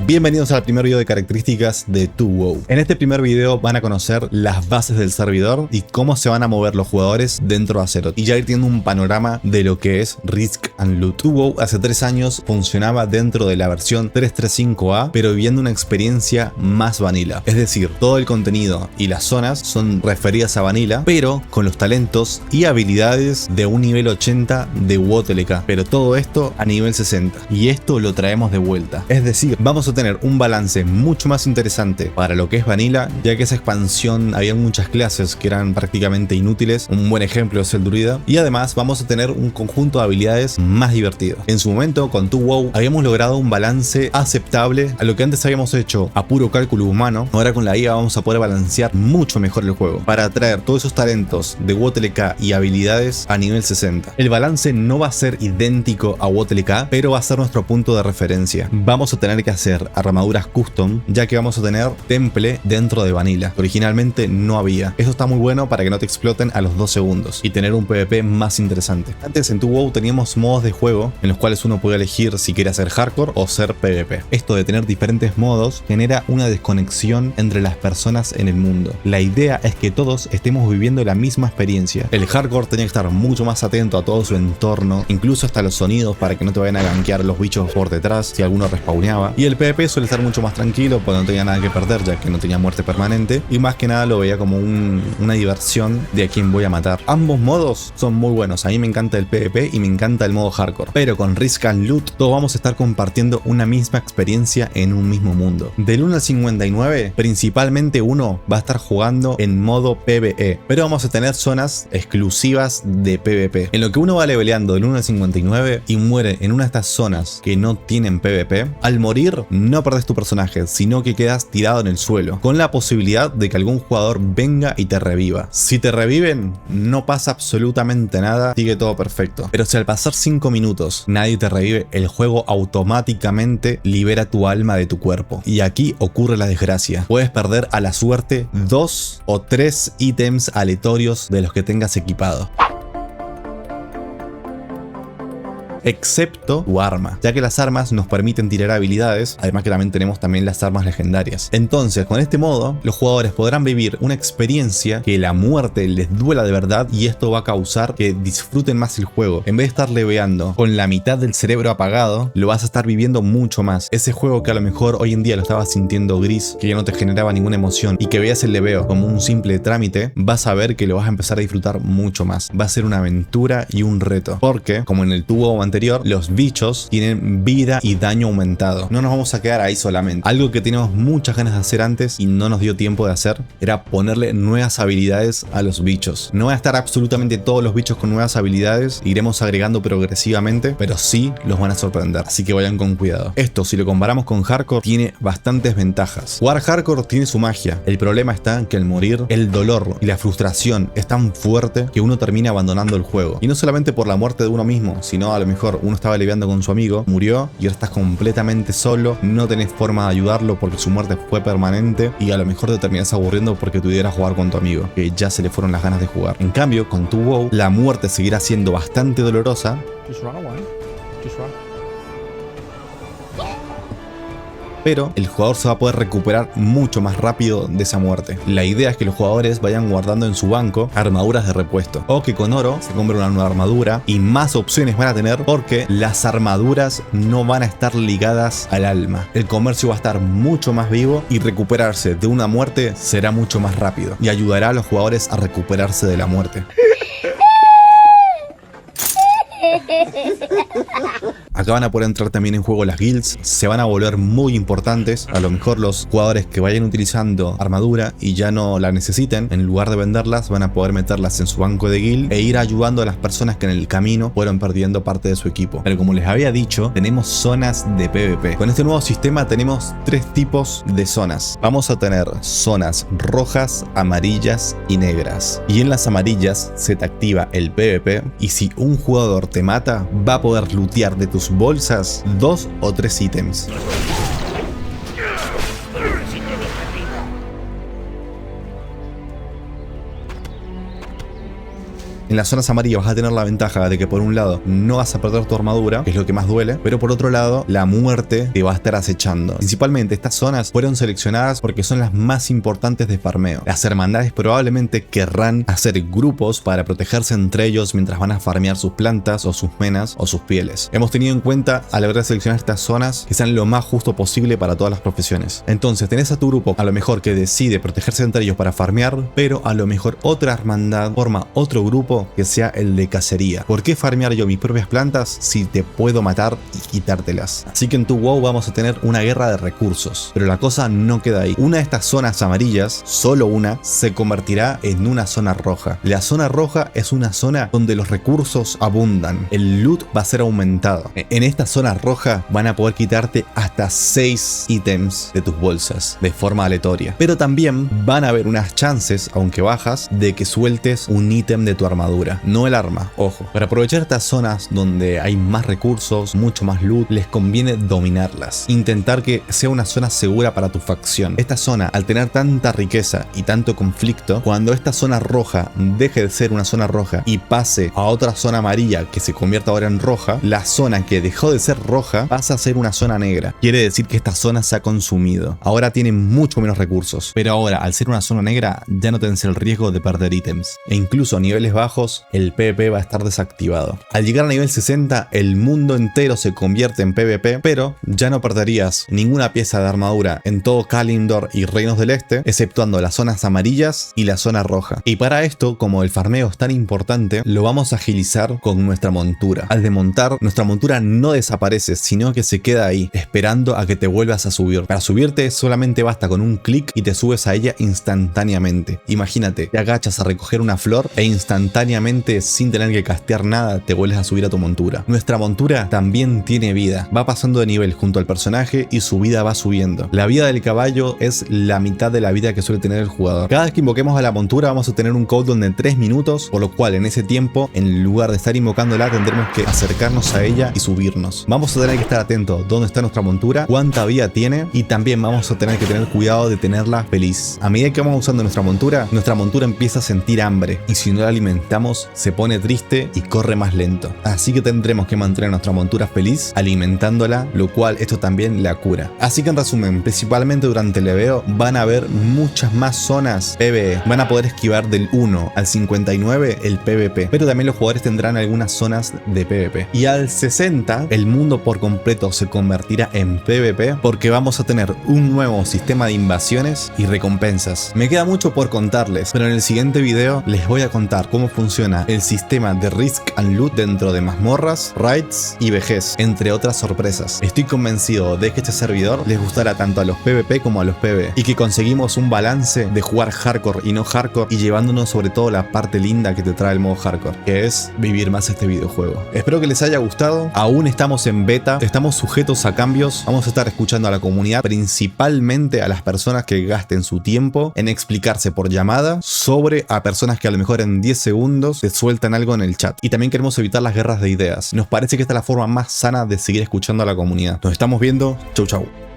Bienvenidos al primer video de características de 2WoW. En este primer video van a conocer las bases del servidor y cómo se van a mover los jugadores dentro de Azeroth, y ya ir teniendo un panorama de lo que es Risk and Loot. 2WoW hace 3 años funcionaba dentro de la versión 3.35a, pero viviendo una experiencia más vanilla. Es decir, todo el contenido y las zonas son referidas a vanilla, pero con los talentos y habilidades de un nivel 80 de WoTLK, pero todo esto a nivel 60. Y esto lo traemos de vuelta. Es decir, vamos a tener un balance mucho más interesante para lo que es vanilla, ya que esa expansión había muchas clases que eran prácticamente inútiles. Un buen ejemplo es el druida. Y además vamos a tener un conjunto de habilidades más divertido. En su momento con 2WoW habíamos logrado un balance aceptable a lo que antes habíamos hecho a puro cálculo humano. Ahora con la IA vamos a poder balancear mucho mejor el juego para atraer todos esos talentos de WoTLK y habilidades a nivel 60. El balance no va a ser idéntico a WoTLK, pero va a ser nuestro punto de referencia. Vamos a tener que hacer armaduras custom, ya que vamos a tener temple dentro de vanilla. Originalmente no había. Eso está muy bueno para que no te exploten a los 2 segundos y tener un PvP más interesante. Antes en 2WoW teníamos modos de juego en los cuales uno puede elegir si quiere hacer hardcore o ser PvP. Esto de tener diferentes modos genera una desconexión entre las personas en el mundo. La idea es que todos estemos viviendo la misma experiencia. El hardcore tenía que estar mucho más atento a todo su entorno, incluso hasta los sonidos, para que no te vayan a gankear los bichos por detrás si alguno respawneaba. Y el PvP suele estar mucho más tranquilo, porque no tenía nada que perder, ya que no tenía muerte permanente, y más que nada lo veía como una diversión de a quién voy a matar. Ambos modos son muy buenos. A mí me encanta el PvP y me encanta el modo hardcore, pero con Risk and Loot todos vamos a estar compartiendo una misma experiencia en un mismo mundo. Del 1 al 59 principalmente uno va a estar jugando en modo PvE, pero vamos a tener zonas exclusivas de PvP, en lo que uno va leveleando del 1 al 59 y muere en una de estas zonas que no tienen PvP. Al morir no perdés tu personaje, sino que quedas tirado en el suelo, con la posibilidad de que algún jugador venga y te reviva. Si te reviven, no pasa absolutamente nada, sigue todo perfecto. Pero si al pasar 5 minutos nadie te revive, el juego automáticamente libera tu alma de tu cuerpo. Y aquí ocurre la desgracia. Puedes perder a la suerte 2 o 3 ítems aleatorios de los que tengas equipado, excepto tu arma, ya que las armas nos permiten tirar habilidades, además que también tenemos las armas legendarias. Entonces con este modo los jugadores podrán vivir una experiencia que la muerte les duela de verdad, y esto va a causar que disfruten más el juego. En vez de estar leveando con la mitad del cerebro apagado, lo vas a estar viviendo mucho más. Ese juego que a lo mejor hoy en día lo estabas sintiendo gris, que ya no te generaba ninguna emoción y que veías el leveo como un simple trámite, vas a ver que lo vas a empezar a disfrutar mucho más. Va a ser una aventura y un reto, porque como en el tubo anterior, los bichos tienen vida y daño aumentado. No nos vamos a quedar ahí solamente. Algo que teníamos muchas ganas de hacer antes y no nos dio tiempo de hacer era ponerle nuevas habilidades a los bichos. No va a estar absolutamente todos los bichos con nuevas habilidades, iremos agregando progresivamente, pero sí los van a sorprender, así que vayan con cuidado. Esto, si lo comparamos con hardcore, tiene bastantes ventajas. Jugar hardcore tiene su magia. El problema está en que al morir, el dolor y la frustración es tan fuerte que uno termina abandonando el juego. Y no solamente por la muerte de uno mismo, sino a lo mejor uno estaba lidiando con su amigo, murió y ahora estás completamente solo, no tenés forma de ayudarlo porque su muerte fue permanente, y a lo mejor te terminás aburriendo porque tú idea jugar con tu amigo, que ya se le fueron las ganas de jugar. En cambio, con 2WoW, la muerte seguirá siendo bastante dolorosa, pero el jugador se va a poder recuperar mucho más rápido de esa muerte. La idea es que los jugadores vayan guardando en su banco armaduras de repuesto, o que con oro se compren una nueva armadura, y más opciones van a tener porque las armaduras no van a estar ligadas al alma. El comercio va a estar mucho más vivo y recuperarse de una muerte será mucho más rápido, y ayudará a los jugadores a recuperarse de la muerte. Acá van a poder entrar también en juego las guilds, se van a volver muy importantes. A lo mejor los jugadores que vayan utilizando armadura y ya no la necesiten, en lugar de venderlas, van a poder meterlas en su banco de guild e ir ayudando a las personas que en el camino fueron perdiendo parte de su equipo. Pero como les había dicho, tenemos zonas de PvP. Con este nuevo sistema tenemos 3 tipos de zonas. Vamos a tener zonas rojas, amarillas y negras. Y en las amarillas se te activa el PvP, y si un jugador te mata, va a poder lootear de tus bolsas 2 o 3 ítems. En las zonas amarillas vas a tener la ventaja de que por un lado no vas a perder tu armadura, que es lo que más duele, pero por otro lado la muerte te va a estar acechando. Principalmente estas zonas fueron seleccionadas porque son las más importantes de farmeo. Las hermandades probablemente querrán hacer grupos para protegerse entre ellos mientras van a farmear sus plantas o sus menas o sus pieles. Hemos tenido en cuenta a la hora de seleccionar estas zonas que sean lo más justo posible para todas las profesiones. Entonces tenés a tu grupo a lo mejor que decide protegerse entre ellos para farmear, pero a lo mejor otra hermandad forma otro grupo que sea el de cacería. ¿Por qué farmear yo mis propias plantas si te puedo matar y quitártelas? Así que en tu WoW vamos a tener una guerra de recursos, pero la cosa no queda ahí. Una de estas zonas amarillas, solo una, se convertirá en una zona roja. La zona roja es una zona donde los recursos abundan, el loot va a ser aumentado. En esta zona roja van a poder quitarte hasta 6 ítems de tus bolsas de forma aleatoria, pero también van a haber unas chances, aunque bajas, de que sueltes un ítem de tu armadura, no el arma, ojo. Para aprovechar estas zonas donde hay más recursos, mucho más loot, les conviene dominarlas, intentar que sea una zona segura para tu facción. Esta zona, al tener tanta riqueza y tanto conflicto, cuando esta zona roja deje de ser una zona roja y pase a otra zona amarilla que se convierta ahora en roja, la zona que dejó de ser roja pasa a ser una zona negra. Quiere decir que esta zona se ha consumido. Ahora tiene mucho menos recursos, pero ahora al ser una zona negra ya no tenés el riesgo de perder ítems, e incluso a niveles bajos el PvP va a estar desactivado. Al llegar a nivel 60 el mundo entero se convierte en PvP, pero ya no perderías ninguna pieza de armadura en todo Kalimdor y Reinos del Este, exceptuando las zonas amarillas y la zona roja. Y para esto, como el farmeo es tan importante, lo vamos a agilizar con nuestra montura. Al desmontar, nuestra montura no desaparece, sino que se queda ahí, esperando a que te vuelvas a subir. Para subirte solamente basta con un clic y te subes a ella instantáneamente. Imagínate, te agachas a recoger una flor e instantáneamente, sin tener que castear nada, te vuelves a subir a tu montura. Nuestra montura también tiene vida, va pasando de nivel junto al personaje y su vida va subiendo. La vida del caballo es la mitad de la vida que suele tener el jugador. Cada vez que invoquemos a la montura vamos a tener un cooldown de 3 minutos, por lo cual en ese tiempo, en lugar de estar invocándola, tendremos que acercarnos a ella y subirnos. Vamos a tener que estar atentos dónde está nuestra montura, cuánta vida tiene, y también vamos a tener que tener cuidado de tenerla feliz. A medida que vamos usando nuestra montura empieza a sentir hambre, y si no la alimentamos se pone triste y corre más lento. Así que tendremos que mantener nuestra montura feliz alimentándola, lo cual esto también la cura. Así que en resumen, principalmente durante el leveo van a haber muchas más zonas PvE. Van a poder esquivar del 1 al 59 el PvP, pero también los jugadores tendrán algunas zonas de PvP. Y al 60 el mundo por completo se convertirá en PvP, porque vamos a tener un nuevo sistema de invasiones y recompensas. Me queda mucho por contarles, pero en el siguiente video les voy a contar cómo funciona el sistema de Risk and Loot dentro de mazmorras, raids y vejez, entre otras sorpresas. Estoy convencido de que este servidor les gustará tanto a los PvP como a los PvE, y que conseguimos un balance de jugar hardcore y no hardcore, y llevándonos sobre todo la parte linda que te trae el modo hardcore, que es vivir más este videojuego. Espero que les haya gustado. Aún estamos en beta, estamos sujetos a cambios, vamos a estar escuchando a la comunidad, principalmente a las personas que gasten su tiempo en explicarse por llamada sobre a personas que a lo mejor en 10 segundos te sueltan algo en el chat. Y también queremos evitar las guerras de ideas. Nos parece que esta es la forma más sana de seguir escuchando a la comunidad. Nos estamos viendo. Chau chau.